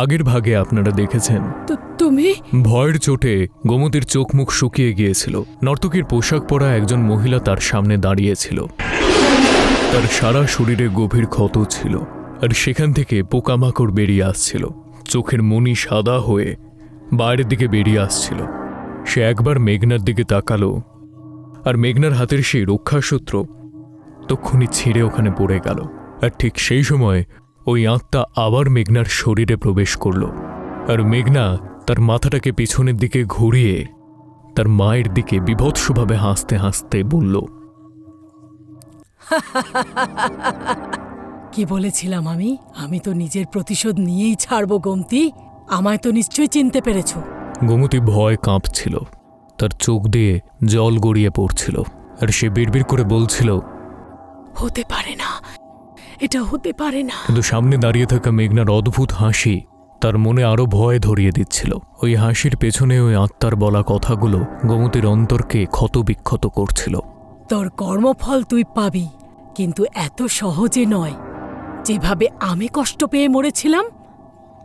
আগের ভাগে আপনারা দেখেছেন তুমি ভয়ের চোটে গোমতীর চোখ মুখ শুকিয়ে গিয়েছিল। নর্তকীর পোশাক পরা একজন মহিলা তার সামনে দাঁড়িয়েছিল। তার সারা শরীরে গভীর ক্ষত ছিল, আর সেখান থেকে পোকামাকড় বেরিয়ে আসছিল। চোখের মণি সাদা হয়ে বাইরের দিকে বেরিয়ে আসছিল। সে একবার মেঘনার দিকে তাকালো, আর মেঘনার হাতের সেই রক্ষাসূত্র তক্ষুনি ছিঁড়ে ওখানে পড়ে গেল। আর ঠিক সেই সময় ওই আত্মা আবার মেঘনার শরীরে প্রবেশ করল, আর মেঘনা তার মাথাটাকে পিছনের দিকে ঘুরিয়ে তার মায়ের দিকে বিভৎসভাবে হাসতে হাসতে বলল, কি বলেছিলাম আমি তো নিজের প্রতিশোধ নিয়েই ছাড়ব গোমতী। আমায় তো নিশ্চয়ই চিনতে পেরেছ। গোমতী ভয় কাঁপছিল, তার চোখ দিয়ে জল গড়িয়ে পড়ছিল, আর সে বিড়বিড় করে বলছিল, হতে পারে না, এটা হতে পারে না। কিন্তু সামনে দাঁড়িয়ে থাকা মেঘনার অদ্ভুত হাসি তার মনে আরো ভয় ধরিয়ে দিচ্ছিল। ওই হাসির পেছনে ওই আত্মার বলা কথাগুলো গোমতীর অন্তরকে ক্ষতবিক্ষত করছিল। তোর কর্মফল তুই পাবি, কিন্তু এত সহজে নয়। যেভাবে আমি কষ্ট পেয়ে মরেছিলাম,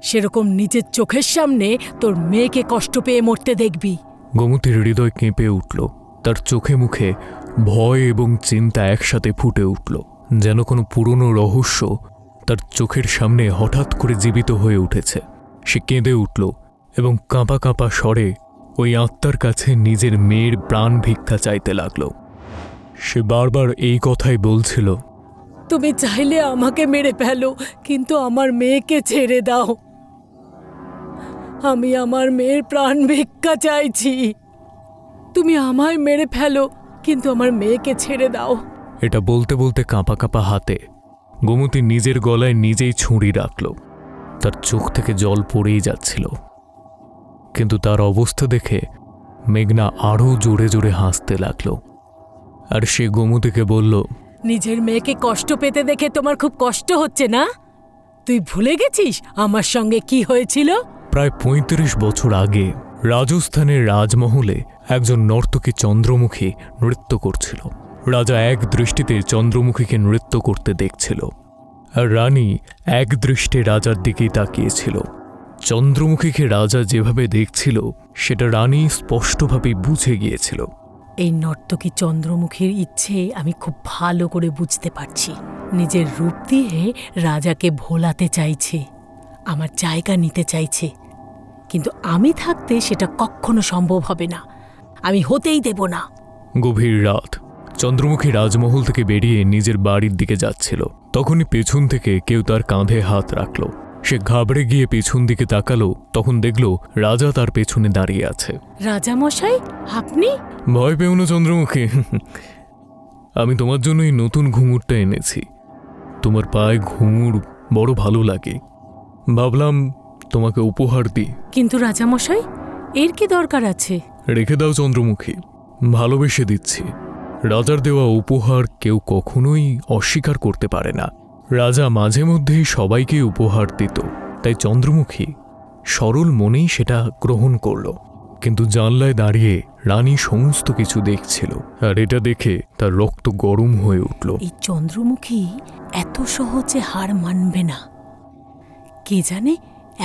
সেরকম নিজের চোখের সামনে তোর মেয়েকে কষ্ট পেয়ে মরতে দেখবি। গোমতীর হৃদয় কেঁপে উঠল, তার চোখে মুখে ভয় এবং চিন্তা একসাথে ফুটে উঠল, যেন কোনো পুরনো রহস্য তার চোখের সামনে হঠাৎ করে জীবিত হয়ে উঠেছে। সে কেঁদে উঠল এবং কাঁপা কাঁপা স্বরে ওই আত্মার কাছে নিজের মেয়ের প্রাণ ভিক্ষা চাইতে লাগল। সে বারবার এই কথাই বলছিল, তুমি চাইলে আমাকে মেরে ফেলো, কিন্তু আমার মেয়েকে ছেড়ে দাও। আমি আমার মেয়ের প্রাণ ভিক্ষা চাইছি। তুমি আমায় মেরে ফেলো, কিন্তু আমার মেয়েকে ছেড়ে দাও। এটা বলতে বলতে কাঁপা কাঁপা হাতে গোমতী নিজের গলায় নিজেই ছুরি রাখল। তার চোখ থেকে জল পড়েই যাচ্ছিল, কিন্তু তার অবস্থা দেখে মেঘনা আরও জোরে জোরে হাসতে লাগল। আর সে গোমতীকে বলল, নিজের মেয়েকে কষ্ট পেতে দেখে তোমার খুব কষ্ট হচ্ছে না? তুই ভুলে গেছিস আমার সঙ্গে কি হয়েছিল? প্রায় ৩৫ বছর আগে রাজস্থানের রাজমহলে একজন নর্তকী চন্দ্রমুখী নৃত্য করছিল। রাজা এক দৃষ্টিতে চন্দ্রমুখীকে নৃত্য করতে দেখছিল, আর রানী এক দৃষ্টে রাজার দিকেই তাকিয়েছিল। চন্দ্রমুখীকে রাজা যেভাবে দেখছিল সেটা রানী স্পষ্টভাবে বুঝে গিয়েছিল। এই নর্তকী চন্দ্রমুখীর ইচ্ছে আমি খুব ভালো করে বুঝতে পারছি। নিজের রূপ দিয়ে রাজাকে ভোলাতে চাইছে, আমার জায়গা নিতে চাইছে, কিন্তু আমি থাকতে সেটা কখনো সম্ভব হবে না। আমি হতেই দেব না। গভীর রাত, চন্দ্রমুখী রাজমহল থেকে বেরিয়ে নিজের বাড়ির দিকে যাচ্ছিল। তখনই পেছন থেকে কেউ তার কাঁধে হাত রাখল। সে ঘাবড়ে গিয়ে পেছন দিকে তাকালো, তখন দেখল রাজা তার পেছনে দাঁড়িয়ে আছে। রাজা মশাই, আপনি? ভয় পেও না চন্দ্রমুখী, আমি তোমার জন্য এই নতুন ঘুঙুরটা এনেছি। তোমার পায়ে ঘুঙুর বড় ভালো লাগে, ভাবলাম তোমাকে উপহার দিই। কিন্তু রাজা মশাই, এর কি দরকার আছে? রেখে দাও চন্দ্রমুখী, ভালোবেসে দিচ্ছি। রাজার দেওয়া উপহার কেউ কখনোই অস্বীকার করতে পারে না। রাজা মাঝে মধ্যেই সবাইকে উপহার দিত, তাই চন্দ্রমুখী সরল মনেই সেটা গ্রহণ করল। কিন্তু জানলায় দাঁড়িয়ে রানী সমস্ত কিছু দেখছিল, আর এটা দেখে তার রক্ত গরম হয়ে উঠল। এই চন্দ্রমুখী এত সহজে হার মানবে না। কে জানে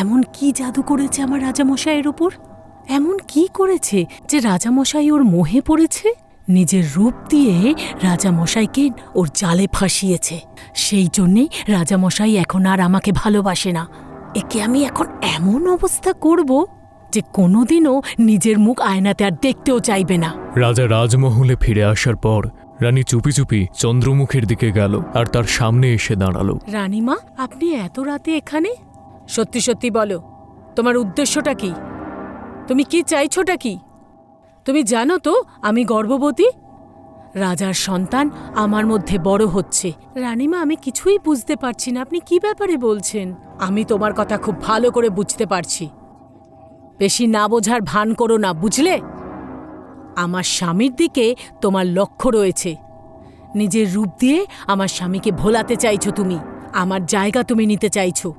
এমন কি জাদু করেছে আমার রাজামশাইয়ের ওপর? এমন কি করেছে যে রাজামশাই ওর মোহে পড়েছে? নিজের রূপ দিয়ে রাজামশাইকে ওর জালে ফাঁসিয়েছে। সেই জন্যেই রাজামশাই এখন আর আমাকে ভালোবাসে না। একে আমি এখন এমন অবস্থা করব যে কোনোদিনও নিজের মুখ আয়নাতে আর দেখতেও চাইবে না। রাজা রাজমহলে ফিরে আসার পর রানী চুপি চুপি চন্দ্রমুখীর দিকে গেল আর তার সামনে এসে দাঁড়ালো। রানীমা, আপনি এত রাতে এখানে? সত্যি সত্যি বলো, তোমার উদ্দেশ্যটা কি? তুমি কি চাইছোটা কি? তুমি জানো তো আমি গর্ভবতী। রাজার সন্তান আমার মধ্যে বড় হচ্ছে। রানীমা, আমি কিছুই বুঝতে পারছি না, আপনি কি ব্যাপারে বলছেন? আমি তোমার কথা খুব ভালো করে বুঝতে পারছি। বেশি না বোঝার ভান করো না, বুঝলে? আমার স্বামীর দিকে তোমার লক্ষ্য রয়েছে। নিজের রূপ দিয়ে আমার স্বামীকে ভোলাতে চাইছো তুমি, আমার জায়গা তুমি নিতে চাইছো।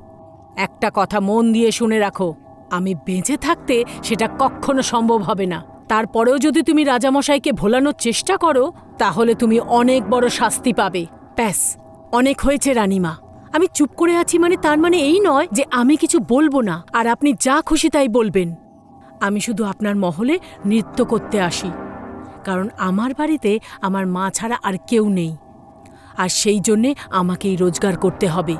একটা কথা মন দিয়ে শুনে রাখো, আমি বেঁচে থাকতে সেটা কখনো সম্ভব হবে না। তারপরেও যদি তুমি রাজামশাইকে ভোলানোর চেষ্টা করো তাহলে তুমি অনেক বড় শাস্তি পাবে। ব্যাস, অনেক হয়েছে রানীমা। আমি চুপ করে আছি মানে তার মানে এই নয় যে আমি কিছু বলবো না আর আপনি যা খুশি তাই বলবেন। আমি শুধু আপনার মহলে নৃত্য করতে আসি, কারণ আমার বাড়িতে আমার মা ছাড়া আর কেউ নেই, আর সেই জন্যে আমাকেই রোজগার করতে হবে।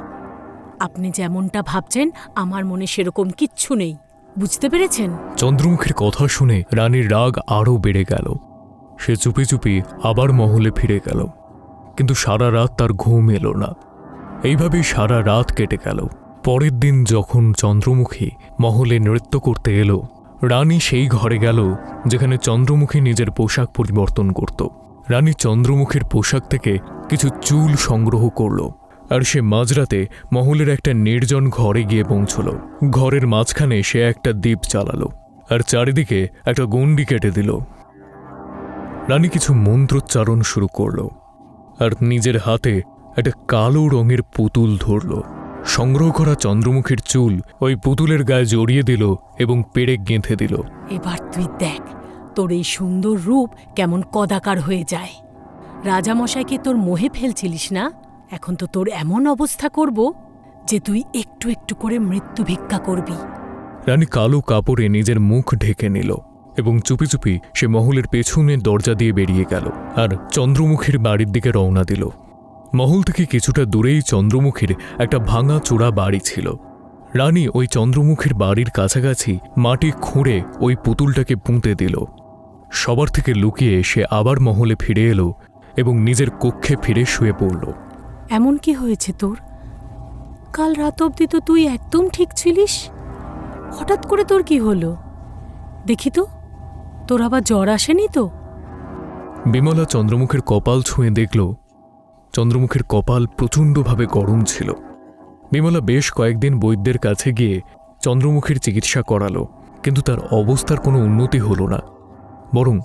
আপনি যেমনটা ভাবছেন আমার মনে সেরকম কিচ্ছু নেই, বুঝতে পেরেছেন? চন্দ্রমুখীর কথা শুনে রানীর রাগ আরও বেড়ে গেল। সে চুপি চুপি আবার মহলে ফিরে গেল, কিন্তু সারা রাত তার ঘুম এলো না। এইভাবেই সারা রাত কেটে গেল। পরের দিন যখন চন্দ্রমুখী মহলে নৃত্য করতে এলো, রানী সেই ঘরে গেল যেখানে চন্দ্রমুখী নিজের পোশাক পরিবর্তন করত। রানী চন্দ্রমুখীর পোশাক থেকে কিছু চুল সংগ্রহ করল, আর সে মাঝরাতে মহলের একটা নির্জন ঘরে গিয়ে পৌঁছল। ঘরের মাঝখানে সে একটা দ্বীপ জ্বালালো আর চারিদিকে একটা গণ্ডি কেটে দিল। রানী কিছু মন্ত্রোচ্চারণ শুরু করল আর নিজের হাতে একটা কালো রঙের পুতুল ধরল। সংগ্রহ করা চন্দ্রমুখীর চুল ওই পুতুলের গায়ে জড়িয়ে দিল এবং পেরেক গেঁথে দিল। এবার তুই দেখ তোর এই সুন্দর রূপ কেমন কদাকার হয়ে যায়। রাজামশাইকে তোর মোহে ফেলছিলিস না, এখন তো তোর এমন অবস্থা করব যে তুই একটু একটু করে মৃত্যু ভিক্ষা করবি। রানী কালো কাপড়ে নিজের মুখ ঢেকে নিল এবং চুপি চুপি সে মহলের পেছনে দরজা দিয়ে বেরিয়ে গেল আর চন্দ্রমুখীর বাড়ির দিকে রওনা দিল। মহল থেকে কিছুটা দূরেই চন্দ্রমুখীর একটা ভাঙা চূড়া বাড়ি ছিল। রানী ওই চন্দ্রমুখীর বাড়ির কাছাকাছি মাটি খুঁড়ে ওই পুতুলটাকে পুঁতে দিল। সবার থেকে লুকিয়ে সে আবার মহলে ফিরে এলো এবং নিজের কক্ষে ফিরে শুয়ে পড়ল। এমন কি হয়েছে তোর? কাল রাত অবধি তো তুই একদম ঠিক ছিলিস, হঠাৎ করে তোর কি হলো? দেখি তো, তোর আবার জ্বর আসেনি তো? বিমলা চন্দ্রমুখের কপাল ছুঁয়ে দেখল চন্দ্রমুখের কপাল প্রচণ্ডভাবে গরম ছিল। বিমলা বেশ কয়েকদিন বৈদ্যের কাছে গিয়ে চন্দ্রমুখীর চিকিৎসা করালো, কিন্তু তার অবস্থার কোনো উন্নতি হলো না, বরং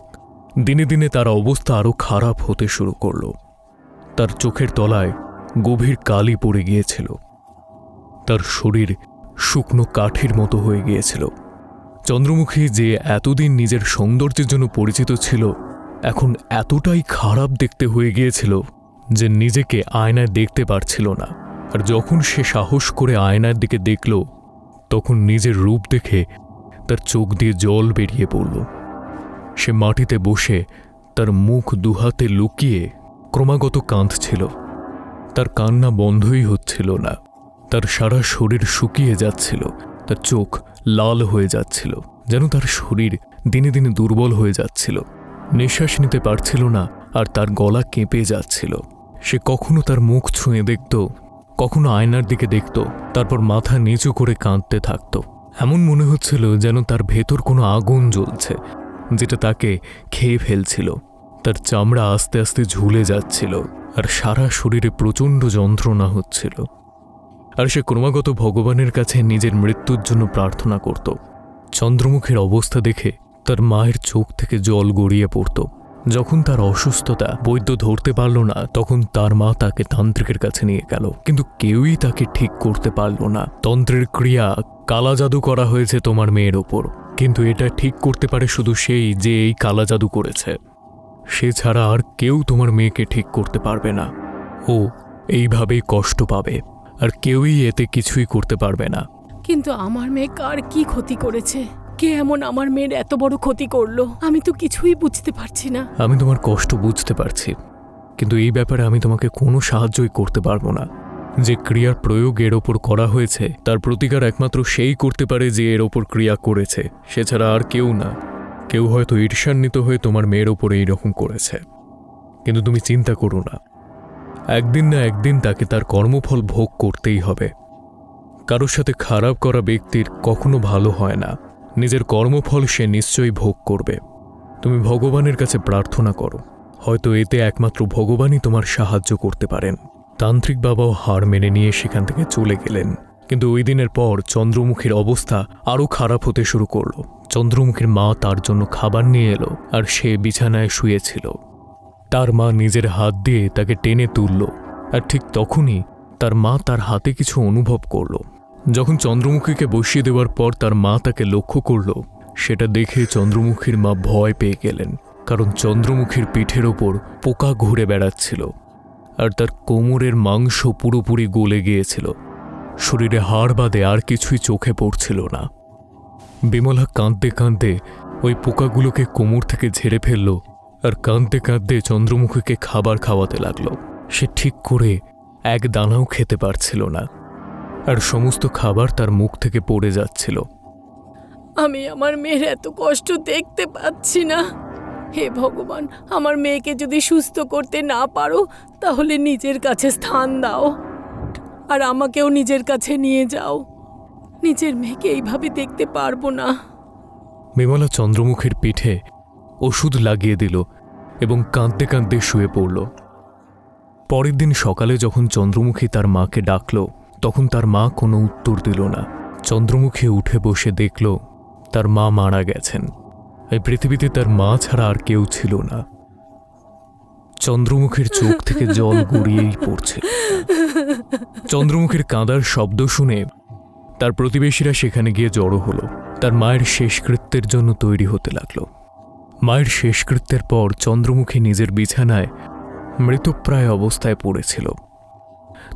দিনে দিনে তার অবস্থা আরও খারাপ হতে শুরু করল। তার চোখের তলায় গভীর কালি পড়ে গিয়েছিল, তার শরীর শুকনো কাঠের মতো হয়ে গিয়েছিল। চন্দ্রমুখী যে এতদিন নিজের সৌন্দর্যের জন্য পরিচিত ছিল, এখন এতটাই খারাপ দেখতে হয়ে গিয়েছিল যে নিজেকে আয়নায় দেখতে পারছিল না। আর যখন সে সাহস করে আয়নার দিকে দেখল, তখন নিজের রূপ দেখে তার চোখ দিয়ে জল বেরিয়ে পড়ল। সে মাটিতে বসে তার মুখ দুহাতে লুকিয়ে ক্রমাগত কাঁদছিল। তার কান্না বন্ধই হচ্ছিল না। তার সারা শরীর শুকিয়ে যাচ্ছিল, তার চোখ লাল হয়ে যাচ্ছিল, যেন তার শরীর দিনে দিনে দুর্বল হয়ে যাচ্ছিল। নিঃশ্বাস নিতে পারছিল না আর তার গলা কেঁপে যাচ্ছিল। সে কখনো তার মুখ ছুঁয়ে দেখত, কখনো আয়নার দিকে দেখত, তারপর মাথা নিচু করে কাঁদতে থাকত। এমন মনে হচ্ছিল যেন তার ভেতর কোনো আগুন জ্বলছে, যেটা তাকে খেয়ে ফেলছিল। তার চামড়া আস্তে আস্তে ঝুলে যাচ্ছিল আর সারা শরীরে প্রচণ্ড যন্ত্রণা হচ্ছিল। আর সে ক্রমাগত ভগবানের কাছে নিজের মৃত্যুর জন্য প্রার্থনা করত। চন্দ্রমুখীর অবস্থা দেখে তার মায়ের চোখ থেকে জল গড়িয়ে পড়ত। যখন তার অসুস্থতা বৈদ্য ধরতে পারল না, তখন তার মা তাকে তান্ত্রিকের কাছে নিয়ে গেল, কিন্তু কেউই তাকে ঠিক করতে পারল না। তন্ত্রের ক্রিয়া কালা জাদু করা হয়েছে তোমার মেয়ের ওপর, কিন্তু এটা ঠিক করতে পারে শুধু সেই যে এই কালা জাদু করেছে। সে ছাড়া আর কেউ তোমার মেয়েকে ঠিক করতে পারবে না। ও এইভাবেই কষ্ট পাবে, আর কেউই এতে কিছুই করতে পারবে না। কিন্তু আমার মেয়ে কার কি ক্ষতি করেছে? কে এমন আমার মেয়ের এত বড় ক্ষতি করলো? আমি তো কিছুই বুঝতে পারছি না। আমি তোমার কষ্ট বুঝতে পারছি, কিন্তু এই ব্যাপারে আমি তোমাকে কোনো সাহায্যই করতে পারবো না। যে ক্রিয়ার প্রয়োগ এর ওপর করা হয়েছে তার প্রতিকার একমাত্র সেই করতে পারে যে এর ওপর ক্রিয়া করেছে, সে ছাড়া আর কেউ না। কেউ হয়তো ঈর্ষান্বিত হয়ে তোমার মেয়ের ওপর এইরকম করেছে, কিন্তু তুমি চিন্তা করো না, একদিন না একদিন তাকে তার কর্মফল ভোগ করতেই হবে। কারোর সাথে খারাপ করা ব্যক্তির কখনো ভালো হয় না। নিজের কর্মফল সে নিশ্চয়ই ভোগ করবে। তুমি ভগবানের কাছে প্রার্থনা করো, হয়তো এতে একমাত্র ভগবানই তোমার সাহায্য করতে পারেন। তান্ত্রিক বাবাও হার মেনে নিয়ে সেখান থেকে চলে গেলেন, কিন্তু ওই দিনের পর চন্দ্রমুখীর অবস্থা আরও খারাপ হতে শুরু করলো। চন্দ্রমুখীর মা তার জন্য খাবার নিয়ে এলো আর সে বিছানায় শুয়েছিল। তার মা নিজের হাত দিয়ে তাকে টেনে তুলল, আর ঠিক তখনই তার মা তার হাতে কিছু অনুভব করল। যখন চন্দ্রমুখীকে বসিয়ে দেওয়ার পর তার মা তাকে লক্ষ্য করল, সেটা দেখে চন্দ্রমুখীর মা ভয় পেয়ে গেলেন, কারণ চন্দ্রমুখীর পিঠের ওপর পোকা ঘুরে বেড়াচ্ছিল, আর তার কোমরের মাংস পুরোপুরি গলে গিয়েছিল। শরীরে হাড় বাদে আর কিছুই চোখে পড়ছিল না। বিমলা কাঁদতে কাঁদতে ওই পোকাগুলোকে কোমর থেকে ঝেড়ে ফেলল, আর কাঁদতে কাঁদতে চন্দ্রমুখীকে খাবার খাওয়াতে লাগল। সে ঠিক করে এক দানাও খেতে পারছিল না, আর সমস্ত খাবার তার মুখ থেকে পড়ে যাচ্ছিল। আমি আমার মেয়ের এত কষ্ট দেখতে পাচ্ছি না। হে ভগবান, আমার মেয়েকে যদি সুস্থ করতে না পারো তাহলে নিজের কাছে স্থান দাও, আর আমাকেও নিজের কাছে নিয়ে যাও। নিজের মেয়েকে এইভাবে দেখতে পারবো না। বিমলা চন্দ্রমুখীর পিঠে ওষুধ লাগিয়ে দিল এবং কাঁদতে কাঁদতে শুয়ে পড়ল। পরের দিন সকালে যখন চন্দ্রমুখী তার মাকে ডাকল, তখন তার মা কোনো উত্তর দিল না। চন্দ্রমুখী উঠে বসে দেখল তার মা মারা গেছেন। এই পৃথিবীতে তার মা ছাড়া আর কেউ ছিল না। চন্দ্রমুখীর চোখ থেকে জল গড়িয়েই পড়ছে। চন্দ্রমুখীর কাঁদার শব্দ শুনে তার প্রতিবেশীরা সেখানে গিয়ে জড়ো হলো। তার মায়ের শেষকৃত্যের জন্য তৈরি হতে লাগল। মায়ের শেষকৃত্যের পর চন্দ্রমুখী নিজের বিছানায় মৃতপ্রায় অবস্থায় পড়েছিল।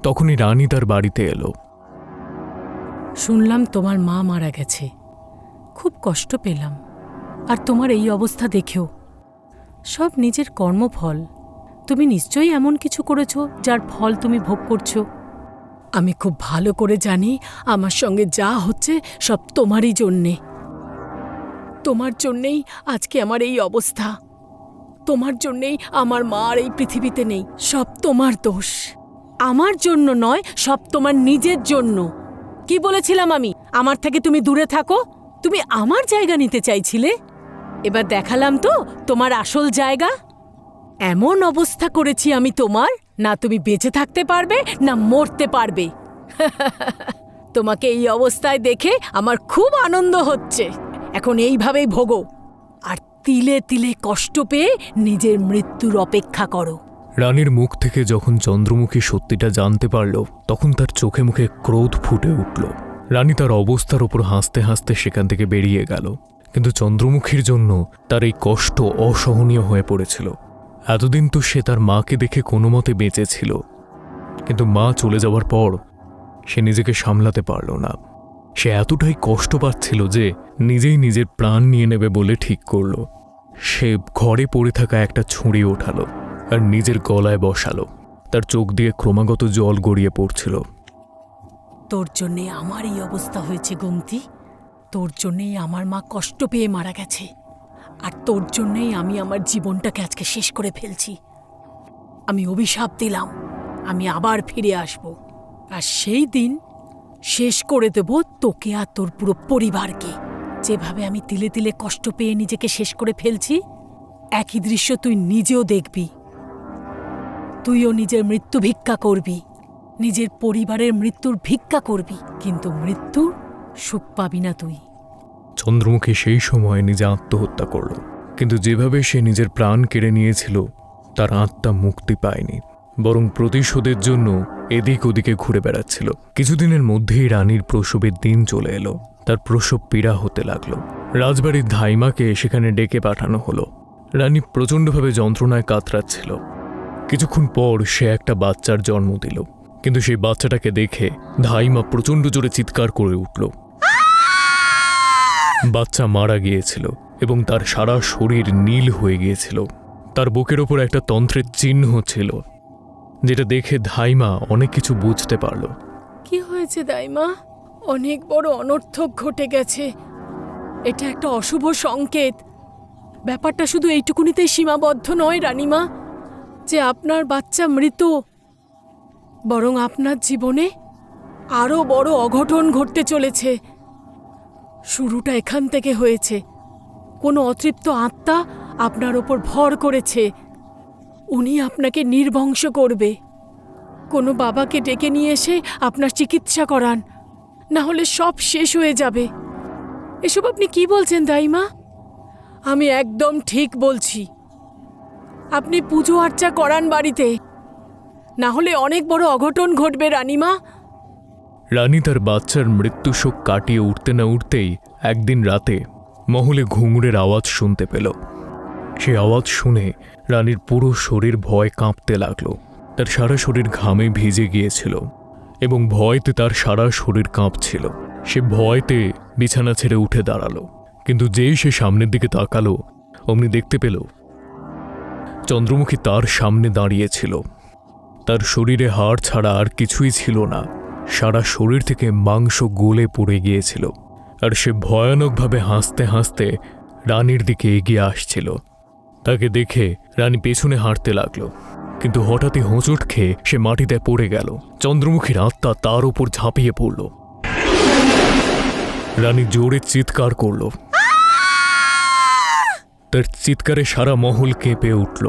তখনই রানী তার বাড়িতে এলো। শুনলাম তোমার মা মারা গেছে, খুব কষ্ট পেলাম। আর তোমার এই অবস্থা দেখেও সব নিজের কর্মফল। তুমি নিশ্চয়ই এমন কিছু করেছো যার ফল তুমি ভোগ করছো। আমি খুব ভালো করে জানি আমার সঙ্গে যা হচ্ছে সব তোমারই জন্যে। তোমার জন্যেই আজকে আমার এই অবস্থা। তোমার জন্যেই আমার মা আর এই পৃথিবীতে নেই। সব তোমার দোষ। আমার জন্য নয়, সব তোমার নিজের জন্য। কি বলেছিলাম আমি? আমার থেকে তুমি দূরে থাকো। তুমি আমার জায়গা নিতে চাইছিলে, এবার দেখালাম তো তোমার আসল জায়গা। এমন অবস্থা করেছি আমি তোমার, না তুমি বেঁচে থাকতে পারবে না মরতে পারবে। তোমাকে এই অবস্থায় দেখে আমার খুব আনন্দ হচ্ছে। এখন এইভাবেই ভোগো, আর তিলে তিলে কষ্ট পেয়ে নিজের মৃত্যুর অপেক্ষা করো। রানীর মুখ থেকে যখন চন্দ্রমুখী সত্যিটা জানতে পারল, তখন তার চোখে মুখে ক্রোধ ফুটে উঠল। রানী তার অবস্থার ওপর হাসতে হাসতে সেখান থেকে বেরিয়ে গেল। কিন্তু চন্দ্রমুখীর জন্য তার এই কষ্ট অসহনীয় হয়ে পড়েছিল। এতদিন তো সে তার মাকে দেখে কোনো মতে বেঁচেছিল, কিন্তু মা চলে যাওয়ার পর সে নিজেকে সামলাতে পারল না। সে এতটাই কষ্ট পাচ্ছিল যে নিজেই নিজের প্রাণ নিয়ে নেবে বলে ঠিক করল। সে ঘরে পড়ে থাকা একটা ছুরি ওঠালো আর নিজের গলায় বসালো। তার চোখ দিয়ে ক্রমাগত জল গড়িয়ে পড়ছিল। তোর জন্যে আমার এই অবস্থা হয়েছে গোমতী। তোর জন্যেই আমার মা কষ্ট পেয়ে মারা গেছে, আর তোর জন্যেই আমি আমার জীবনটাকে আজকে শেষ করে ফেলছি। আমি অভিশাপ দিলাম আমি আবার ফিরে আসব, আর সেই দিন শেষ করে দেব তোকে আর তোর পুরো পরিবারকে। যেভাবে আমি তিলে তিলে কষ্ট পেয়ে নিজেকে শেষ করে ফেলছি, একই দৃশ্য তুই নিজেও দেখবি। তুইও নিজের মৃত্যু ভিক্ষা করবি, নিজের পরিবারের মৃত্যুর ভিক্ষা করবি, কিন্তু মৃত্যুর সুখ পাবি না তুই। চন্দ্রমুখী সেই সময় নিজে আত্মহত্যা করল, কিন্তু যেভাবে সে নিজের প্রাণ কেড়ে নিয়েছিল তার আত্মা মুক্তি পায়নি, বরং প্রতিশোধের জন্য এদিক ওদিকে ঘুরে বেড়াচ্ছিল। কিছুদিনের মধ্যেই রানীর প্রসবের দিন চলে এলো। তার প্রসব পীড়া হতে লাগলো। রাজবাড়ির ধাইমাকে সেখানে ডেকে পাঠানো হলো। রানী প্রচণ্ডভাবে যন্ত্রণায় কাতরাচ্ছিল। কিছুক্ষণ পর সে একটা বাচ্চার জন্ম দিল, কিন্তু সেই বাচ্চাটাকে দেখে ধাইমা প্রচণ্ড জোরে চিৎকার করে উঠল। বাচ্চা মারা গিয়েছিল এবং তার সারা শরীর নীল হয়ে গিয়েছিল। তার বুকের ওপর একটা তন্ত্রের চিহ্ন ছিল, যেটা দেখে ধাইমা অনেক কিছু বুঝতে পারল। কি হয়েছে দাইমা? অনেক বড় অনর্থক ঘটে গেছে। এটা একটা অশুভ সংকেত। ব্যাপারটা শুধু এইটুকুনিতেই সীমাবদ্ধ নয় রানীমা, যে আপনার বাচ্চা মৃত, বরং আপনার জীবনে আরও বড় অঘটন ঘটতে চলেছে। শুরুটা এখান থেকে হয়েছে। কোনো অতৃপ্ত আত্মা আপনার ওপর ভর করেছে। উনি আপনাকে নির্বংশ করবে। কোনো বাবাকে ডেকে নিয়ে এসে আপনার চিকিৎসা করান, না হলে সব শেষ হয়ে যাবে। এসব আপনি কি বলছেন দাইমা? আমি একদম ঠিক বলছি। আপনি পুজো আর্চা করান বাড়িতে, না হলে অনেক বড় অঘটন ঘটবে রানীমা। রানী তার বাচ্চার মৃত্যু শোক কাটিয়ে উঠতে না উঠতেই একদিন রাতে মহলে ঘুঙুরের আওয়াজ শুনতে পেল। সে আওয়াজ শুনে রানীর পুরো শরীর ভয় কাঁপতে লাগলো। তার সারা শরীর ঘামে ভিজে গিয়েছিল এবং ভয়তে তার সারা শরীর কাঁপছিল। সে ভয়তে বিছানা ছেড়ে উঠে দাঁড়ালো, কিন্তু যেই সে সামনের দিকে তাকালো অমনি দেখতে পেল চন্দ্রমুখী তার সামনে দাঁড়িয়েছিল। তার শরীরে হাড় ছাড়া আর কিছুই ছিল না, সারা শরীর থেকে মাংস গলে পড়ে গিয়েছিল। আর সে ভয়ানকভাবে হাসতে হাসতে রানীর দিকে এগিয়ে আসছিল। তাকে দেখে রানী পেছনে হাঁটতে লাগলো, কিন্তু হঠাৎই হোঁচট খেয়ে সে মাটিতে পড়ে গেল। চন্দ্রমুখীর আত্মা তার উপর ঝাঁপিয়ে পড়ল। রানী জোরে চিৎকার করল। তার চিৎকারে সারা মহল কেঁপে উঠল।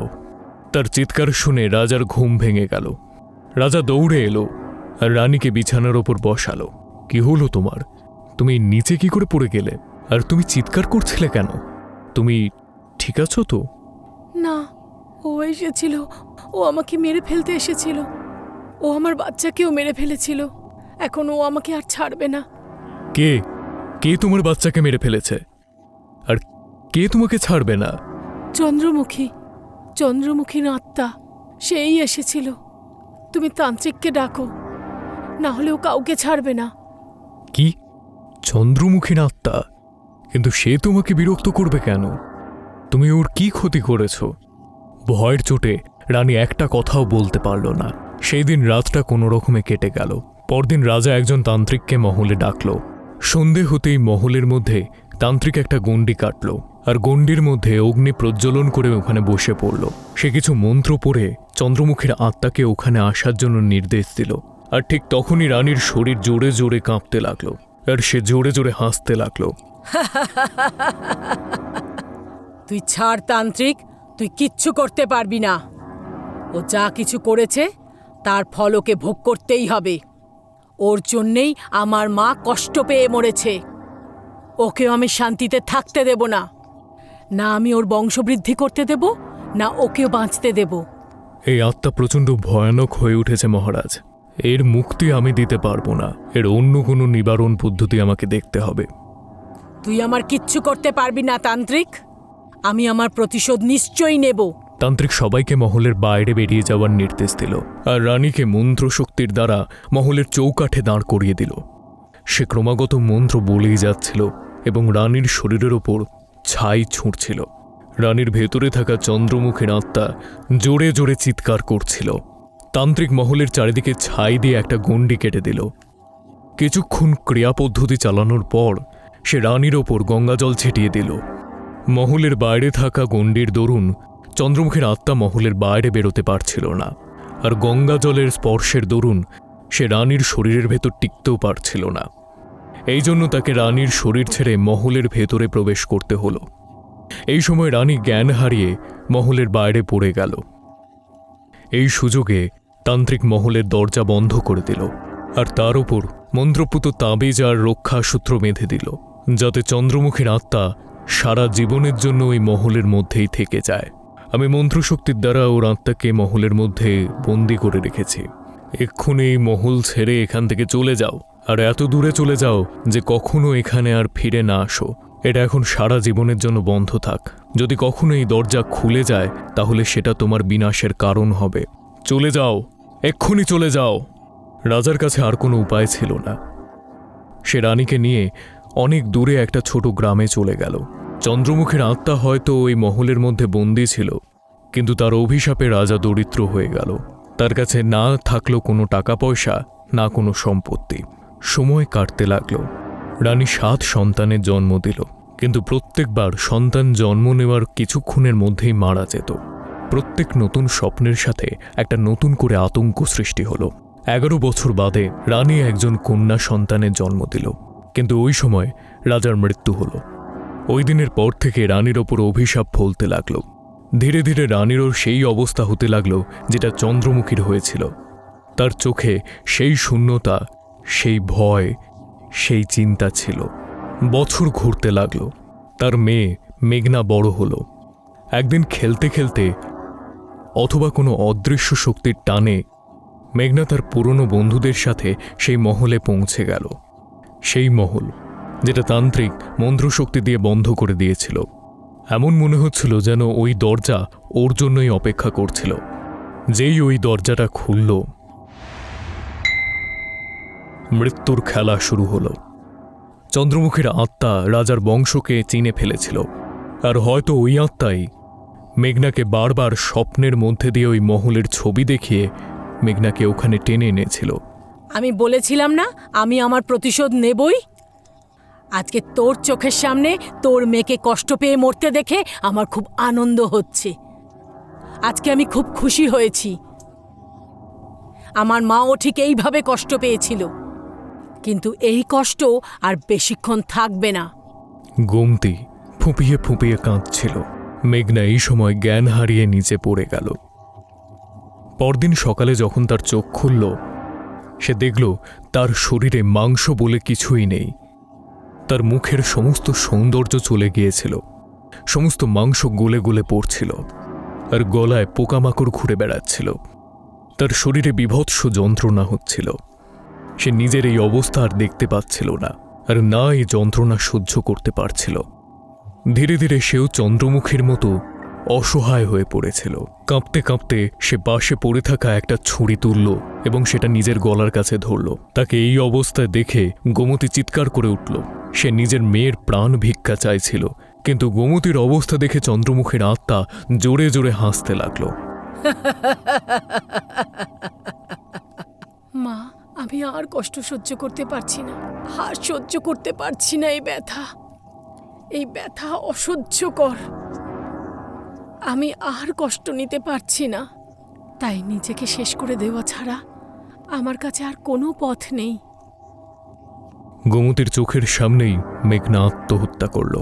তার চিৎকার শুনে রাজার ঘুম ভেঙে গেল। রাজা দৌড়ে এলো আর রানীকে বিছানার ওপর বসালো। কি হলো তোমার? তুমি নিচে কি করে পড়ে গেলে? আর তুমি চিৎকার করছিলে কেন? তুমি ঠিক আছো তো? না, ও এসেছিল, ও আমাকে মেরে ফেলতে এসেছিল। ও আমার বাচ্চাকেও মেরে ফেলেছিল। এখন ও আমাকে আর ছাড়বে না। কে কে তোমার বাচ্চাকে মেরে ফেলেছে? আর কে তোমাকে ছাড়বে না? চন্দ্রমুখী, চন্দ্রমুখীর আত্মা, সেই এসেছিল। তুমি তান্ত্রিককে ডাকো, না হলে ও কাউকে ছাড়বে না। কি? চন্দ্রমুখীর আত্মা? কিন্তু সে তোমাকে বিরক্ত করবে কেন? তুমি ওর কি ক্ষতি করেছ? ভয়ের চোটে রানী একটা কথাও বলতে পারল না। সেই দিন রাতটা কোনো রকমে কেটে গেল। পরদিন রাজা একজন তান্ত্রিককে মহলে ডাকল। সন্ধে হতেই মহলের মধ্যে তান্ত্রিক একটা গণ্ডি কাটল আর গণ্ডির মধ্যে অগ্নি প্রজ্বলন করে ওখানে বসে পড়ল। সে কিছু মন্ত্র পড়ে চন্দ্রমুখীর আত্মাকে ওখানে আসার জন্য নির্দেশ দিল। আর ঠিক তখনই রানীর শরীর জোরে জোরে কাঁপতে লাগলো আর সে জোরে জোরে হাসতে লাগলো। তুই ছাড় তান্ত্রিক, তুই কিচ্ছু করতে পারবি না। ও যা কিছু করেছে তার ফল ওকে ভোগ করতেই হবে। ওর জন্যেই আমার মা কষ্ট পেয়ে মরেছে। ওকেও আমি শান্তিতে থাকতে দেব না। না আমি ওর বংশবৃদ্ধি করতে দেব, না ওকেও বাঁচতে দেব। এই আত্মা প্রচণ্ড ভয়ানক হয়ে উঠেছে মহারাজ। এর মুক্তি আমি দিতে পারবো না। এর অন্য কোনো নিবারণ পদ্ধতি আমাকে দেখতে হবে। তুই আমার কিচ্ছু করতে পারবি না তান্ত্রিক। আমি আমার প্রতিশোধ নিশ্চয়ই নেব। তান্ত্রিক সবাইকে মহলের বাইরে বেরিয়ে যাওয়ার নির্দেশ দিল আর রানীকে মন্ত্রশক্তির দ্বারা মহলের চৌকাঠে দাঁড় করিয়ে দিল। সে ক্রমাগত মন্ত্র বলেই যাচ্ছিল এবং রানীর শরীরের ওপর ছাই ছুঁড়ছিল। রানীর ভেতরে থাকা চন্দ্রমুখীর আত্মা জোরে জোরে চিৎকার করছিল। তান্ত্রিক মহলের চারিদিকে ছাই দিয়ে একটা গণ্ডি কেটে দিল। কিছুক্ষণ ক্রিয়া পদ্ধতি চালানোর পর সে রানীর ওপর গঙ্গাজল ছিটিয়ে দিল। মহলের বাইরে থাকা গণ্ডির দরুন চন্দ্রমুখীর আত্মা মহলের বাইরে বেরোতে পারছিল না, আর গঙ্গা জলের স্পর্শের দরুন সে রানীর শরীরের ভেতর টিকতেও পারছিল না। এই জন্য তাকে রানীর শরীর ছেড়ে মহলের ভেতরে প্রবেশ করতে হলো। এই সময় রানী জ্ঞান হারিয়ে মহলের বাইরে পড়ে গেল। এই সুযোগে তান্ত্রিক মহলের দরজা বন্ধ করে দিল আর তার উপর মন্ত্রপুত তাবিজ আর রক্ষাসূত্র বেঁধে দিল, যাতে চন্দ্রমুখীর আত্মা সারা জীবনের জন্য ওই মহলের মধ্যেই থেকে যায়। আমি মন্ত্রশক্তির দ্বারা ওর আত্মাকে মহলের মধ্যে বন্দি করে রেখেছি। এক্ষুনি এই মহল ছেড়ে এখান থেকে চলে যাও, আর এত দূরে চলে যাও যে কখনো এখানে আর ফিরে না আসো। এটা এখন সারা জীবনের জন্য বন্ধ থাক। যদি কখনো এই দরজা খুলে যায় তাহলে সেটা তোমার বিনাশের কারণ হবে। চলে যাও, এক্ষুনি চলে যাও। রাজার কাছে আর কোনো উপায় ছিল না। সে রানীকে নিয়ে অনেক দূরে একটা ছোট গ্রামে চলে গেল। চন্দ্রমুখীর আত্মা হয়তো ওই মহলের মধ্যে বন্দী ছিল, কিন্তু তার অভিশাপে রাজা দরিদ্র হয়ে গেল। তার কাছে না থাকলো কোনো টাকা পয়সা, না কোনো সম্পত্তি। সময় কাটতে লাগলো। রানী 7 সন্তানের জন্ম দিল, কিন্তু প্রত্যেকবার সন্তান জন্ম নেওয়ার কিছুক্ষণের মধ্যেই মারা যেত। প্রত্যেক নতুন স্বপ্নের সাথে একটা নতুন করে আতঙ্ক সৃষ্টি হলো। 11 বছর বাদে রানী একজন কন্যা সন্তানের জন্ম দিল, কিন্তু ওই সময় রাজার মৃত্যু হলো। ওই দিনের পর থেকে রানীর ওপর অভিশাপ ফলতে লাগল। ধীরে ধীরে রানীরও সেই অবস্থা হতে লাগলো যেটা চন্দ্রমুখীর হয়েছিল। তার চোখে সেই শূন্যতা, সেই ভয়, সেই চিন্তা ছিল। বছর ঘুরতে লাগলো। তার মেয়ে মেঘনা বড় হলো। একদিন খেলতে খেলতে অথবা কোনো অদৃশ্য শক্তির টানে মেঘনা তার পুরনো বন্ধুদের সাথে সেই মহলে পৌঁছে গেল। সেই মহল যেটা তান্ত্রিক মন্ত্রশক্তি দিয়ে বন্ধ করে দিয়েছিল। এমন মনে হচ্ছিল যেন ওই দরজা ওর জন্যই অপেক্ষা করছিল। যেই ওই দরজাটা খুলল, মৃত্যুর খেলা শুরু হলো। চন্দ্রমুখীর আত্মা রাজার বংশকে চিনে ফেলেছিল, আর হয়তো ওই আত্মাই মেঘনাকে বারবার স্বপ্নের মধ্যে দিয়ে ওই মহলের ছবি দেখিয়ে মেঘনাকে ওখানে টেনে এনেছিল। আমি বলেছিলাম না আমি আমার প্রতিশোধ নেবই। আজকে তোর চোখের সামনে তোর মেয়েকে কষ্ট পেয়ে মরতে দেখে আমার খুব আনন্দ হচ্ছে। আজকে আমি খুব খুশি হয়েছি। আমার মাও ঠিক এইভাবে কষ্ট পেয়েছিল, কিন্তু এই কষ্ট আর বেশিক্ষণ থাকবে না। গোমতী ফুঁপিয়ে ফুঁপিয়ে কাঁদছিল। মেঘনা এই সময় জ্ঞান হারিয়ে নিচে পড়ে গেল। পরদিন সকালে যখন তার চোখ খুলল, সে দেখল তার শরীরে মাংস বলে কিছুই নেই। তার মুখের সমস্ত সৌন্দর্য চলে গিয়েছিল, সমস্ত মাংস গলে গলে পড়ছিল, আর গলায় পোকামাকড় ঘুরে বেড়াচ্ছিল। তার শরীরে বীভৎস যন্ত্রণা হচ্ছিল। সে নিজের এই অবস্থা আর দেখতে পাচ্ছিল না, আর না এই যন্ত্রণা সহ্য করতে পারছিল। ধীরে ধীরে সেও চন্দ্রমুখীর মতো অসহায় হয়ে পড়েছিল। কাঁপতে কাঁপতে সে পাশে পড়ে থাকা একটা ছুরি তুলল এবং সেটা নিজের গলার কাছে ধরল। তাকে এই অবস্থায় দেখে গোমতী চিৎকার করে উঠল। সে নিজের মেয়ের প্রাণ ভিক্ষা চাইছিল, কিন্তু গোমতীর অবস্থা দেখে চন্দ্রমুখীর আত্মা জোরে জোরে হাসতে লাগল। মা, আমি আর কষ্ট সহ্য করতে পারছি না, আর সহ্য করতে পারছি না এই ব্যথা। এই ব্যথা অসহ্যকর। আমি আর কষ্ট নিতে পারছি না, তাই নিজেকে শেষ করে দেওয়া ছাড়া আমার কাছে আর কোনো পথ নেই। গোমতীর চোখের সামনেই মেঘনা আত্মহত্যা করল।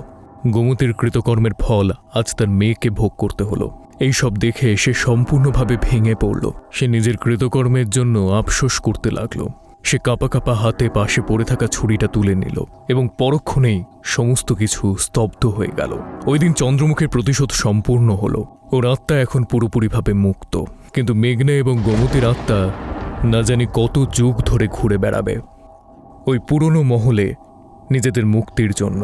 গোমতীর কৃতকর্মের ফল আজ তার মেয়েকে ভোগ করতে হলো। এই সব দেখে সে সম্পূর্ণভাবে ভেঙে পড়ল। সে নিজের কৃতকর্মের জন্য আফসোস করতে লাগল। সে কাঁপা কাঁপা হাতে পাশে পড়ে থাকা ছুরিটা তুলে নিল এবং পরক্ষণেই সমস্ত কিছু স্তব্ধ হয়ে গেল। ওই দিন চন্দ্রমুখীর প্রতিশোধ সম্পূর্ণ হলো। ওর আত্মা এখন পুরোপুরিভাবে মুক্ত, কিন্তু মেঘনা এবং গোমতীর আত্মা না জানি কত যুগ ধরে ঘুরে বেড়াবে ওই পুরনো মহলে নিজেদের মুক্তির জন্য।